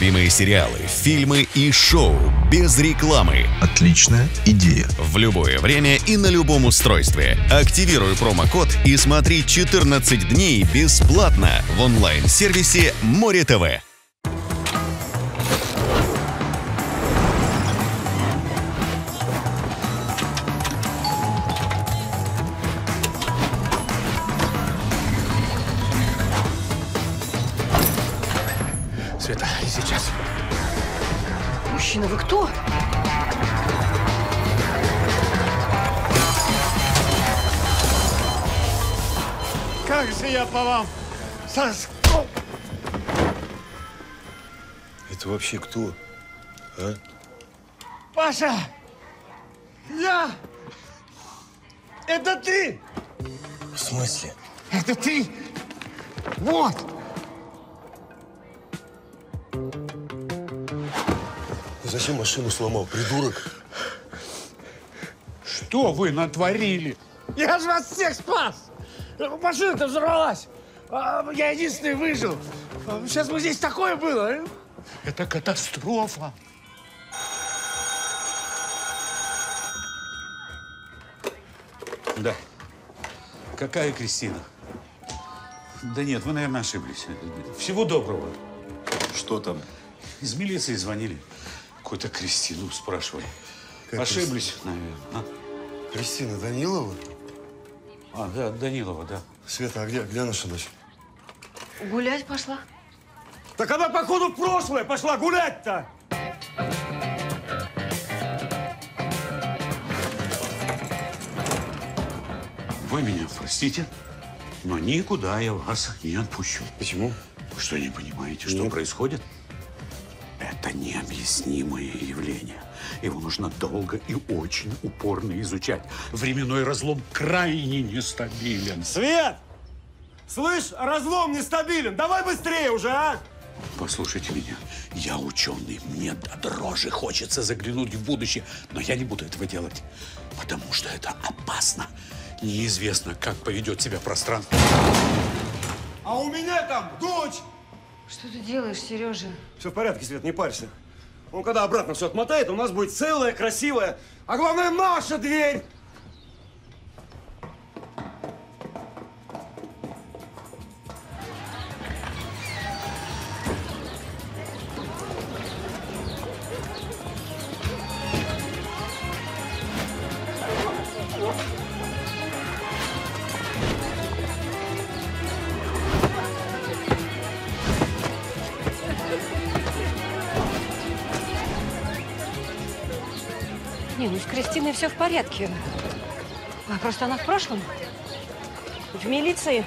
любимые сериалы, фильмы и шоу без рекламы. Отличная идея. В любое время и на любом устройстве. Активируй промокод и смотри 14 дней бесплатно в онлайн-сервисе Море ТВ. Света, и сейчас. Мужчина, вы кто? Как же я по вам соскучился. Это вообще кто? А? Паша! Это ты! В смысле? Это ты! Вот! Ты зачем машину сломал, придурок? Что вы натворили? Я же вас всех спас! Машина-то взорвалась! Я единственный выжил! Сейчас бы здесь такое было! Это катастрофа! Да. Какая Кристина? Да нет, вы, наверное, ошиблись. Всего доброго. Что там? Из милиции звонили. Какую-то Кристину спрашивали. Как Ошиблись, наверное. Кристина Данилова? Да, Данилова, да. Света, а где наша дочь? Гулять пошла. Так она, походу, в прошлое пошла гулять-то! Вы меня простите, но никуда я вас не отпущу. Почему? Вы что, не понимаете, что происходит? Это необъяснимое явление. Его нужно долго и очень упорно изучать. Временной разлом крайне нестабилен. Свет! Слышь, разлом нестабилен. Давай быстрее уже, а! Послушайте меня. Я ученый. Мне до дрожи хочется заглянуть в будущее. Но я не буду этого делать, потому что это опасно. Неизвестно, как поведет себя пространство. А у меня там дочь! Что ты делаешь, Сережа? Все в порядке, Свет, не парься. Он когда обратно все отмотает, у нас будет целая, красивая, а главное, наша дверь! Не, ну с Кристиной все в порядке. Просто она в прошлом. В милиции,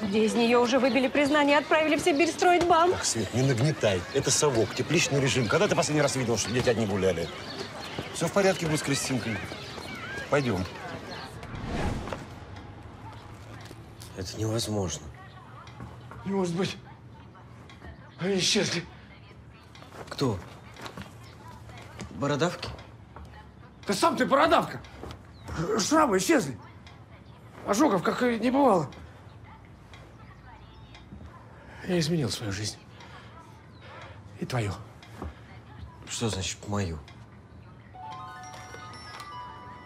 где из нее уже выбили признание и отправили в Сибирь строить бам. Так, Свет, не нагнетай. Это совок, тепличный режим. Когда ты последний раз видел, что дети одни гуляли? Все в порядке будет с Кристинкой. Пойдем. Это невозможно. Не может быть. Они исчезли. Кто? Бородавки? Да сам ты бородавка. Шрамы исчезли. Ожогов как и не бывало. Я изменил свою жизнь. И твою. Что значит мою?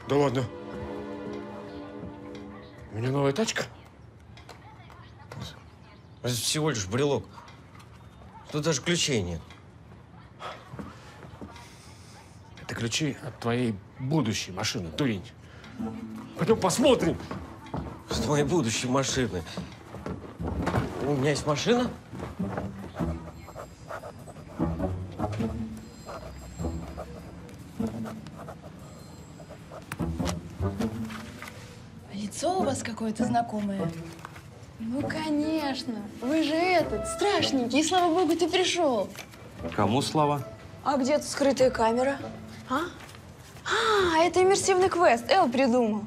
Да ладно. У меня новая тачка. Это всего лишь брелок. Тут даже ключей нет. Это ключи от твоей будущей машины, дурень. Пойдем посмотрим. С твоей будущей машины. У меня есть машина? Лицо у вас какое-то знакомое. Ну, конечно. Вы же этот, страшненький. И слава богу, ты пришел. Кому слава? А где тут скрытая камера? Это иммерсивный квест. Эл придумал.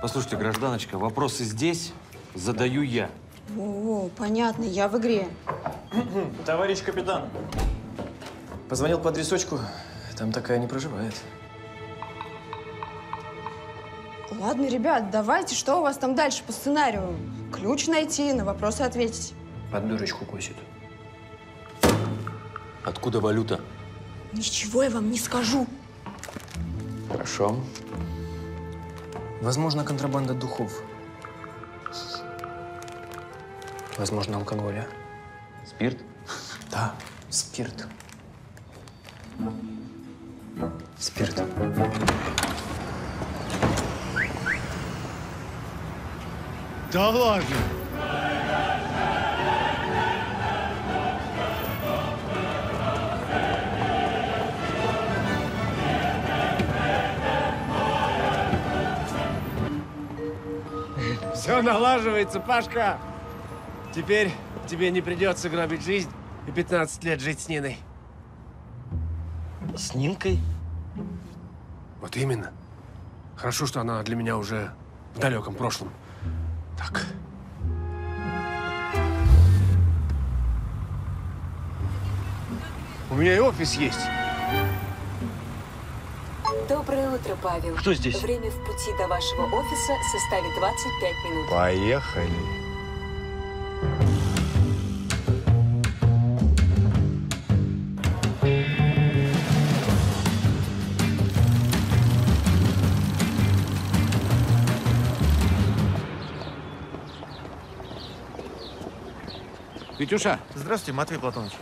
Послушайте, гражданочка, вопросы здесь задаю я. О, понятно, я в игре. Товарищ капитан, позвонил по адресочку, там такая не проживает. Ладно, ребят, давайте, что у вас там дальше по сценарию? Ключ найти, на вопросы ответить. Под дурочку косит. Откуда валюта? Ничего я вам не скажу. Хорошо. Возможно, контрабанда духов. Возможно, алкоголя. Спирт? Да, спирт. Спирт. Да ладно. Все налаживается, Пашка. Теперь тебе не придется гробить жизнь и 15 лет жить с Ниной. С Нинкой? Вот именно. Хорошо, что она для меня уже в далеком прошлом. Так. У меня и офис есть. Доброе утро, Павел. Кто здесь? Время в пути до вашего офиса составит 25 минут. Поехали. Витюша, Здравствуйте, Матвей Платонович.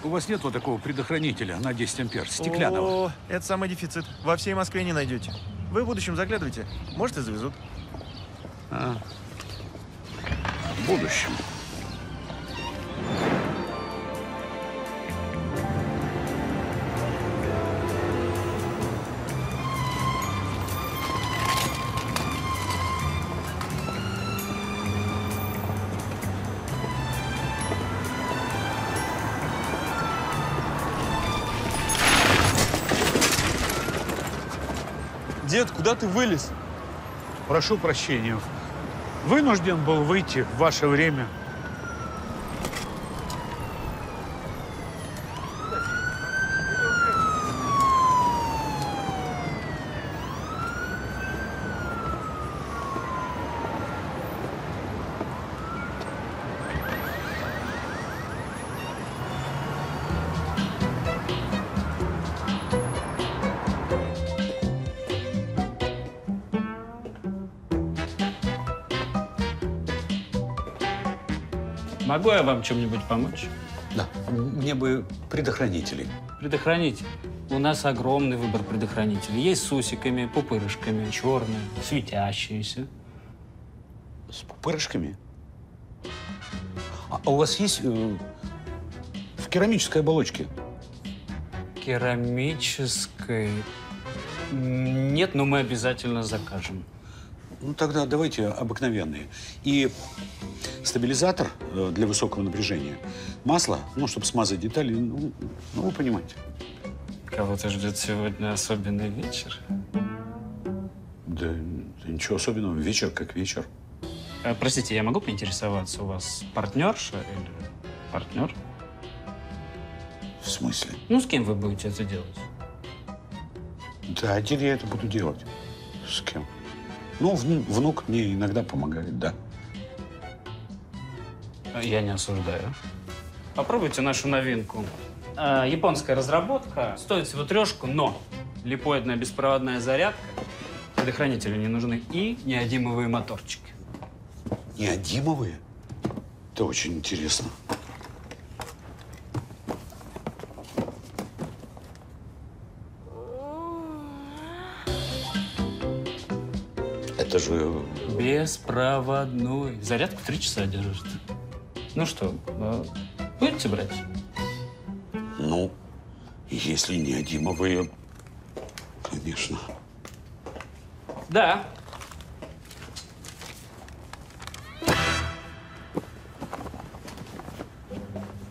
у вас нет вот такого предохранителя на 10 ампер, стеклянного? О, это самый дефицит. Во всей Москве не найдете. Вы в будущем заглядывайте. Может, и завезут. В будущем. Дед, куда ты вылез? Прошу прощения. Вынужден был выйти в ваше время. Могу я вам чем-нибудь помочь? Да, мне бы предохранителей. Предохранитель. У нас огромный выбор предохранителей. Есть с усиками, пупырышками, черные, светящиеся. С пупырышками? А у вас есть в керамической оболочке? Керамической? Нет, но мы обязательно закажем. Ну, тогда давайте обыкновенные. И стабилизатор для высокого напряжения. Масло, ну, чтобы смазать детали, ну, вы понимаете. Кого-то ждет сегодня особенный вечер. Да ничего особенного. Вечер как вечер. Простите, я могу поинтересоваться, у вас партнерша или партнер? В смысле? Ну, с кем вы будете это делать? Да, один я это буду делать. С кем? Ну, внук мне иногда помогает, да. Я не осуждаю. Попробуйте нашу новинку. Японская разработка. Стоит всего 3, но липоидная беспроводная зарядка, предохранители не нужны и неодимовые моторчики. Неодимовые? Это очень интересно. Это же... Беспроводной. Зарядку 3 часа держит. Ну что, будете брать? Ну, если неодимовые, конечно. Да.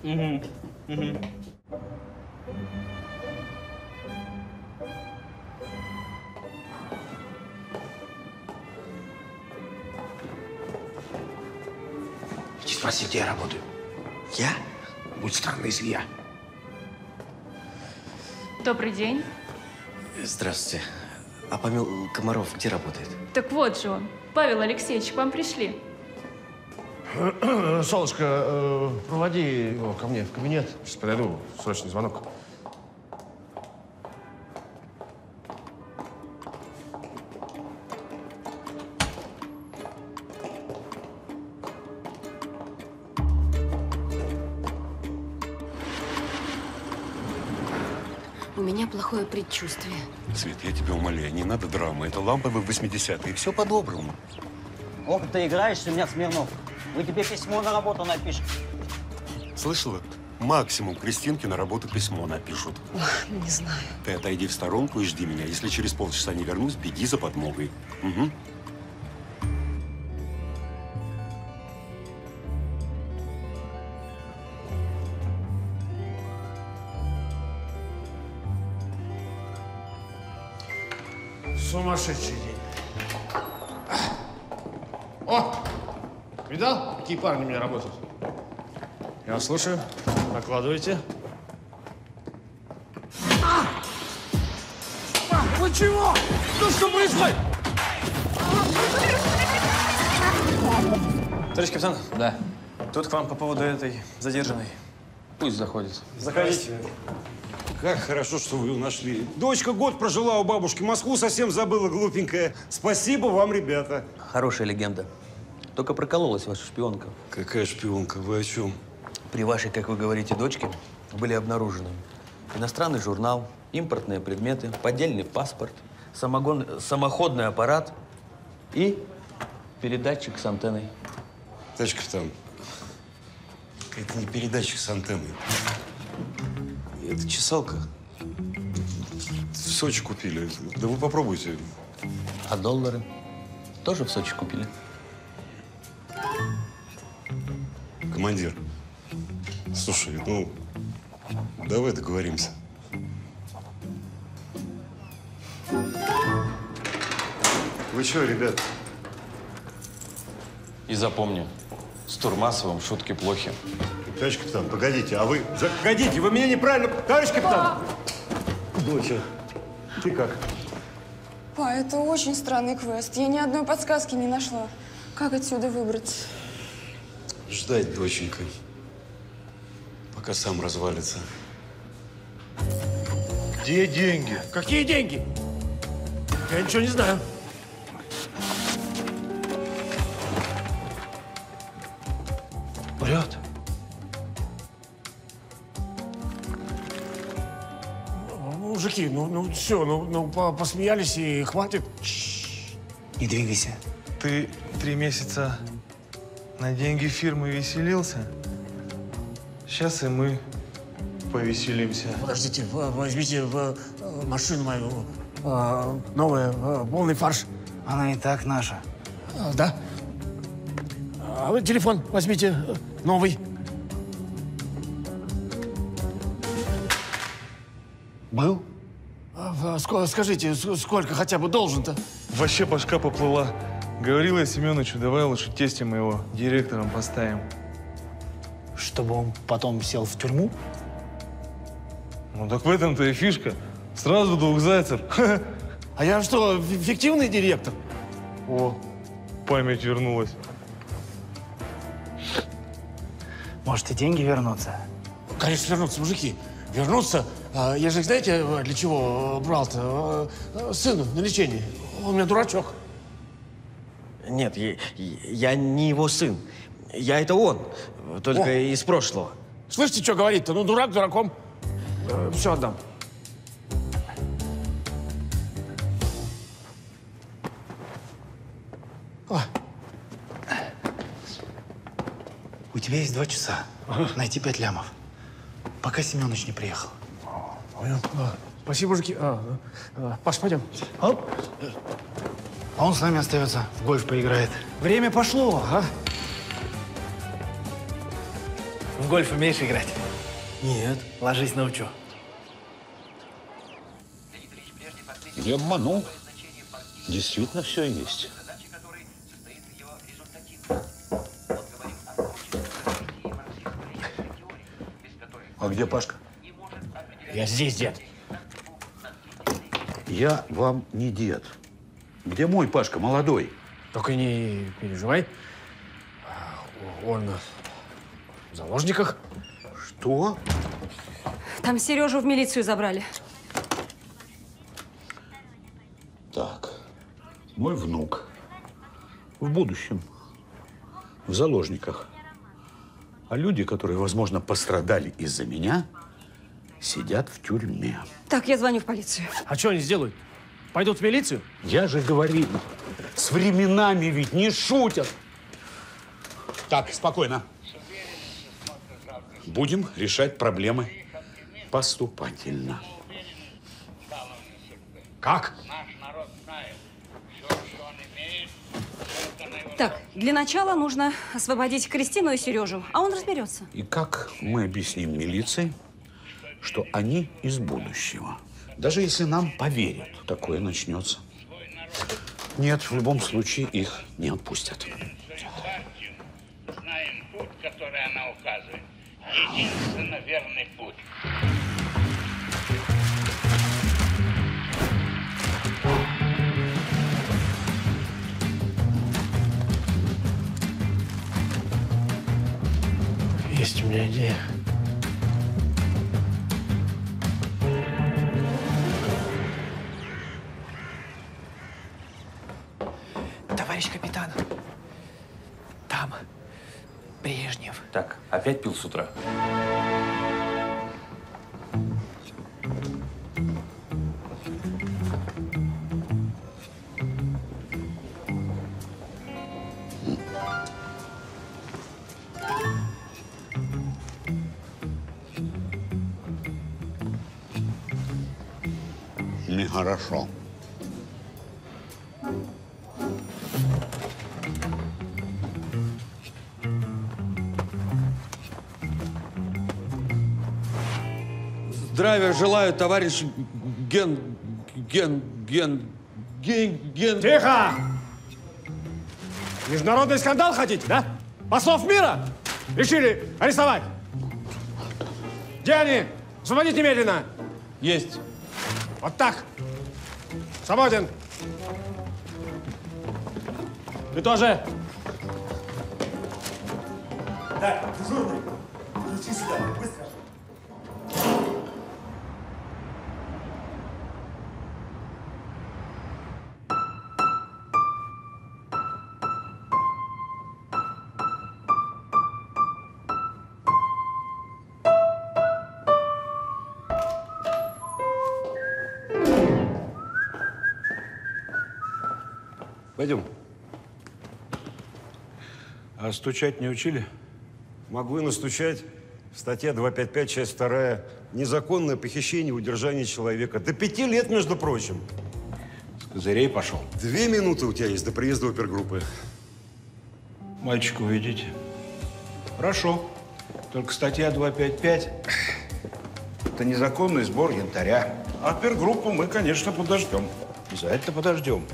Угу. Угу. Иди спроси, где я работаю. Я? Будет странно, если я. Добрый день. Здравствуйте. А Павел Комаров где работает? Так вот же он. Павел Алексеевич, к вам пришли. Солнышко, проводи его ко мне в кабинет. Сейчас подойду, срочный звонок. У меня плохое предчувствие. Свет, я тебя умоляю, не надо драмы. Это ламповые 80-е. Все по-доброму. Ох, ты играешься у меня, Смирнов. Мы тебе письмо на работу напишем. Слышала? Максимум Кристинке на работу письмо напишут. Не знаю. Ты отойди в сторонку и жди меня. Если через полчаса не вернусь, беги за подмогой. Угу. Сумасшедший день. О! Видал, какие парни у меня работают? Я вас слушаю. Накладывайте. Вы чего? Ну что происходит? Товарищ капитан? Да. Тут к вам по поводу этой задержанной. Пусть заходит. Заходите. Как хорошо, что вы ее нашли. Дочка год прожила у бабушки, Москву совсем забыла, глупенькая. Спасибо вам, ребята. Хорошая легенда. Только прокололась ваша шпионка. Какая шпионка? Вы о чем? При вашей, как вы говорите, дочке были обнаружены иностранный журнал, импортные предметы, поддельный паспорт, самоходный аппарат и передатчик с антенной. Товарищ капитан, это не передатчик с антенной. Это чесалка. В Сочи купили. Да вы попробуйте. А доллары тоже в Сочи купили? Командир, слушай, ну, давай договоримся. Вы что, ребят? И запомни, с Турмасовым шутки плохи. Товарищ капитан, погодите, а вы… Погодите, вы меня неправильно… Товарищ капитан! Доча, ты как? Па, это очень странный квест. Я ни одной подсказки не нашла. Как отсюда выбраться? Ждать, доченька, пока сам развалится. Где деньги? Какие деньги? Я ничего не знаю. Врет. Мужики, ну все, посмеялись и хватит. Не двигайся. Ты 3 месяца на деньги фирмы веселился. Сейчас и мы повеселимся. Подождите, возьмите машину мою, новая, полный фарш. Она и так наша. Да? А вы телефон возьмите, новый. Был? Скажите, сколько хотя бы должен-то? Вообще башка поплыла. Говорил я Семеновичу, давай лучше тестя моего директором поставим. Чтобы он потом сел в тюрьму? Ну так в этом-то и фишка. Сразу 2 зайцев. А я что, фиктивный директор? О, память вернулась. Может, и деньги вернутся? Конечно, вернутся, мужики. Вернутся. Я же, знаете, для чего брал-то? Сыну на лечение. Он у меня дурачок. Нет, я не его сын. Я это он, только из прошлого. Слышите, что говорит-то? Ну, дурак дураком. Все отдам. У тебя есть 2 часа. Найти 5 лямов. Пока Семенович не приехал. Понял. Спасибо, мужики. Паш, пойдем. А он с нами остается, в гольф поиграет. Время пошло, а? В гольф умеешь играть? Нет. Ложись, научу. Я обманул. Действительно все есть. А где Пашка? Я здесь, дед. Я вам не дед. Где мой Пашка, молодой? Только не переживай. Он в заложниках. Что? Там Сережу в милицию забрали. Так, мой внук в будущем в заложниках. А люди, которые, возможно, пострадали из-за меня, сидят в тюрьме. Так, я звоню в полицию. А что они сделают? Пойдут в милицию? Я же говорил, с временами ведь не шутят. Так, спокойно. Будем решать проблемы поступательно. Как? Так, для начала нужно освободить Кристину и Сережу, а он разберется. И как мы объясним милиции, что они из будущего? Даже если нам поверят, такое начнется. Нет, в любом случае их не отпустят. Знаем путь, который она указывает. Единственно верный путь. Есть у меня идея. Товарищ капитан, там Брежнев. Так, опять пил с утра? Нехорошо. Здравия желаю, товарищ Ген... Тихо! Международный скандал хотите, да? Послов мира решили арестовать. Где они? Освободить немедленно. Есть. Вот так. Свободен. Ты тоже. Да, дежурный. Ключи сюда, быстро. Пойдем. А стучать не учили? Могу и настучать. Статья 255, часть 2. Незаконное похищение и удержание человека. До 5 лет, между прочим. С козырей пошел. 2 минуты у тебя есть до приезда опергруппы. Мальчика уведите. Хорошо. Только статья 255 – это незаконный сбор янтаря. А опергруппу мы, конечно, подождем. Обязательно подождем.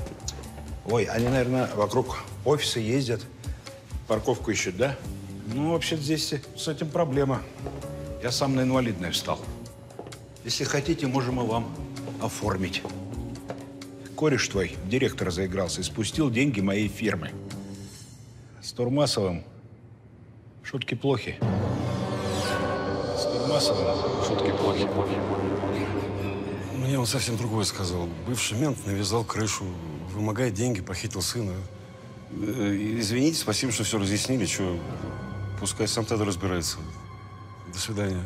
Ой, они, наверное, вокруг офиса ездят. Парковку ищут, да? Ну, вообще-то здесь с этим проблема. Я сам на инвалидное встал. Если хотите, можем и вам оформить. Кореш твой, директор заигрался и спустил деньги моей фирмы. С Турмасовым шутки плохи. С Турмасовым шутки плохи. Мне он совсем другое сказал. Бывший мент навязал крышу, вымогает деньги, похитил сына. Извините, спасибо, что все разъяснили. Че, пускай сам тогда разбирается. До свидания.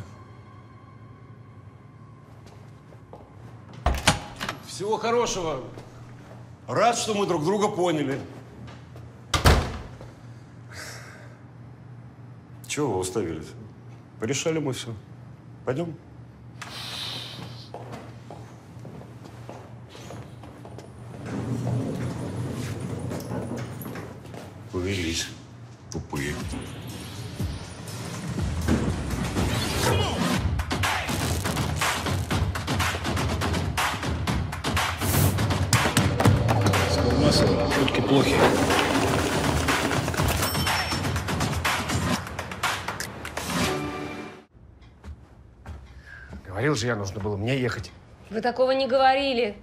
Всего хорошего. Рад, что мы друг друга поняли. Чего вы уставились? Порешали мы все. Пойдем? Повелись, тупые. С Турмасовым шутки плохи. Говорил же я, нужно было мне ехать. Вы такого не говорили.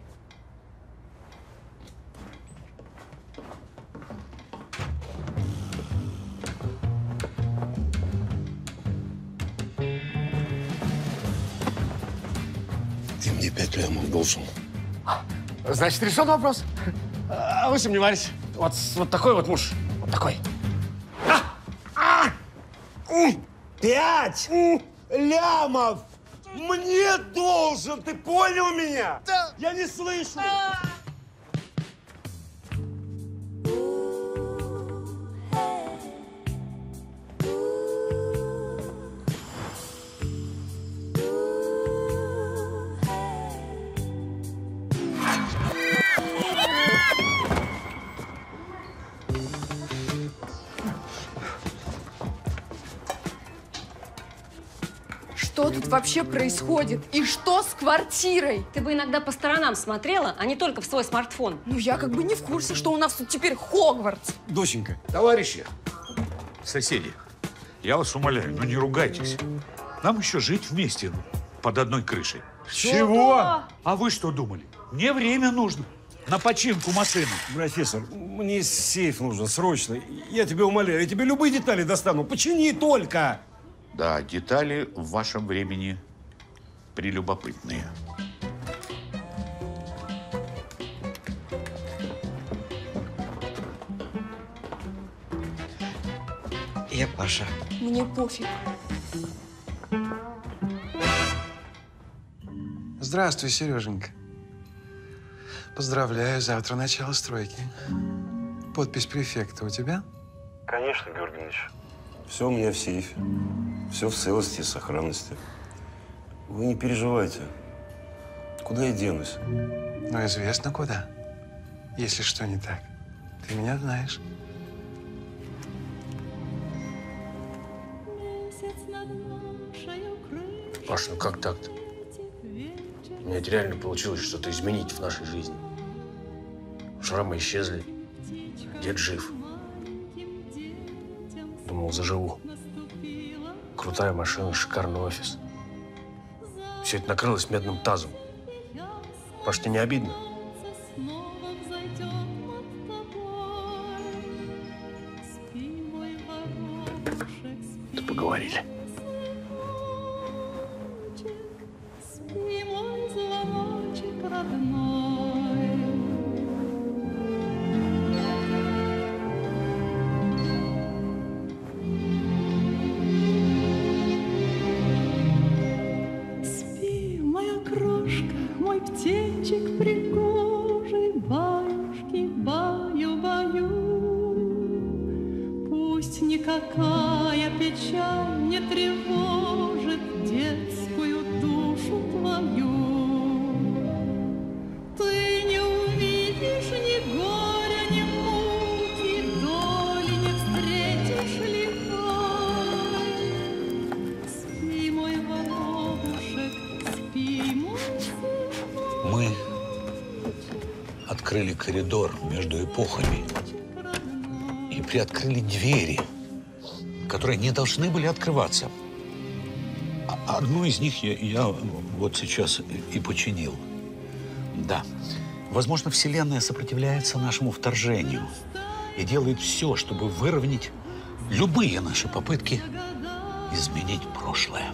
Ты мне 5 лямов должен. Значит, решен вопрос. А вы сомневались? Вот такой вот муж. Вот такой. 5 лямов! Мне должен! Ты понял меня? Да. Я не слышу. Что тут вообще происходит? И что с квартирой? Ты бы иногда по сторонам смотрела, а не только в свой смартфон. Ну, я как бы не в курсе, что у нас тут теперь Хогвартс. Доченька. Товарищи, соседи, я вас умоляю, ну не ругайтесь. Нам еще жить вместе под одной крышей. Чего? А вы что думали? Мне время нужно на починку машины. Профессор, мне сейф нужен срочно. Я тебя умоляю, я тебе любые детали достану. Почини только. Да, детали в вашем времени прелюбопытные. Я Паша. Мне пофиг. Здравствуй, Сереженька. Поздравляю, завтра начало стройки. Подпись префекта у тебя? Конечно, Георгий Ильич. Все у меня в сейфе. Все в целости и сохранности. Вы не переживайте. Куда я денусь? Ну, известно куда. Если что не так. Ты меня знаешь. Паш, ну как так-то? У меня реально получилось что-то изменить в нашей жизни. Шрамы исчезли. Дед жив. Думал, заживу. Крутая машина, шикарный офис. Все это накрылось медным тазом. Паш, тебе не обидно? Да поговорили. Птенчик пригожий, баюшки, баю-баю. Пусть никакая печаль не тревожит детскую душу твою. Ты не увидишь ни горя, ни муки, доли не встретишь лихой. Спи, мой воробушек, спи, мой сын. Мы открыли коридор между эпохами и приоткрыли двери, которые не должны были открываться. Одну из них я вот сейчас и починил. Да, возможно, Вселенная сопротивляется нашему вторжению и делает все, чтобы выровнять любые наши попытки изменить прошлое.